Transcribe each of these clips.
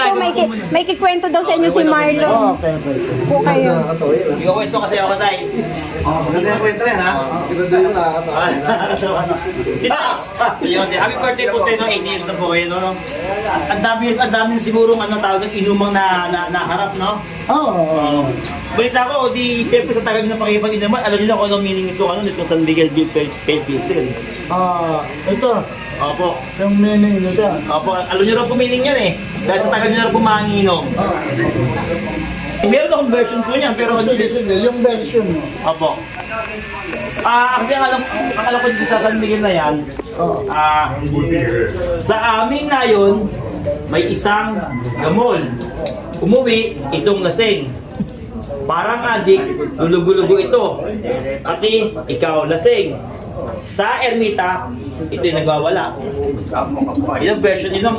So, may kikwento daw sa inyo si Marlon. Okay. Po kayo. Hindi ko kwento kasi ako tayo. Maganda yung kwento yan, ha? Maganda yung Happy birthday po tayo, 8 years na po kayo, no? Ang dami siguro tawag ng inumang naharap, no? Oo. Balita ko, di siyempre sa tagal ng pakipag naman, alam niyo na kung anong meaning nito San Miguel Bill Pelpisil. Ito, Opo. yung meaning nito. Opo, alam niyo rin po meaning yan eh. Dahil sa tagal niyo rin po manginginom. Meron akong version po niyan, pero Sige, yung version mo. Opo. Kasi ang alam ko dito sa San Miguel na yan, sa amin na yun, may isang gamol. Umuwi, itong lasing. Parang adik, gulugo-lugo ito. Pati, ikaw lasing. Sa ermita, ito yung nagwawala. Yung version, alam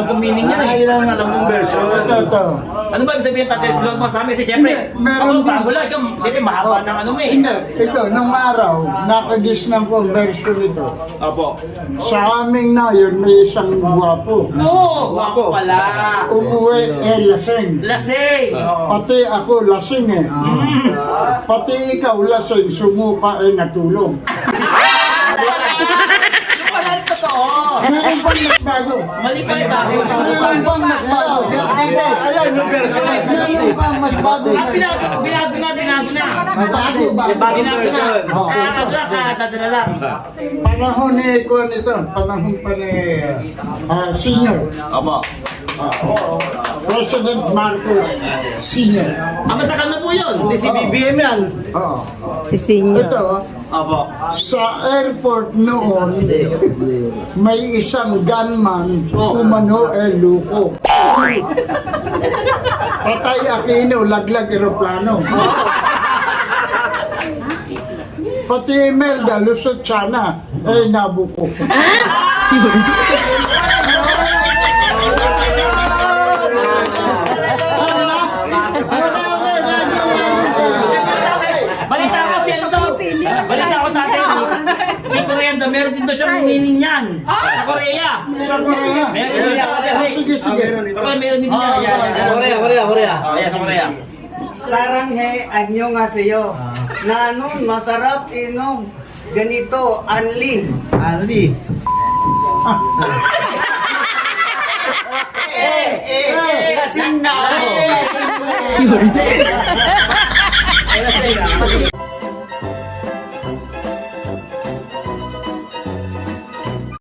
kong meaning niya eh. Alam mong version. Ito. Ano ba ibig sabihin tatay vlog mo sa amin? Kasi siyempre, Meron ako bago lang, siyempre mahaba ng ano mo eh. Hindi, ito, nung araw, nakagis ng po version ito. Opo. Sa aming na yun, may isang gwapo. Oo, guwapo pala. Umuwi, lasing. Lasing! Pati ako lasing eh. Pati ikaw lasing, sumuka natulog. Meron bang mas bago? Mali pala sa akin. Meron bang mas bago? Ayan, yung version. Meron bang mas bago? Binago na. Bagong version. Kakadala lang. Panahon ni Kuan ito, panahon pa ni senior. Opo. President Marcos Senior. Matagal na po yun. Hindi si BBM yan. Si Senior. Ito, Opo. sa airport noon, may isang gunman umano luko. Patay Aquino, laglag eroplano. Pati Imelda, lusot sana, nabuko. Balita ko tatay. Si Korean daw, meron din daw siyang meaning yan. Sa Korea. Sa Korea. Meron din daw. Sige. Meron din yan. Korea. Sa Korea. Saranghe annyeonghaseyo. Nanon masarap inom. Ganito anli. Kasing na ako.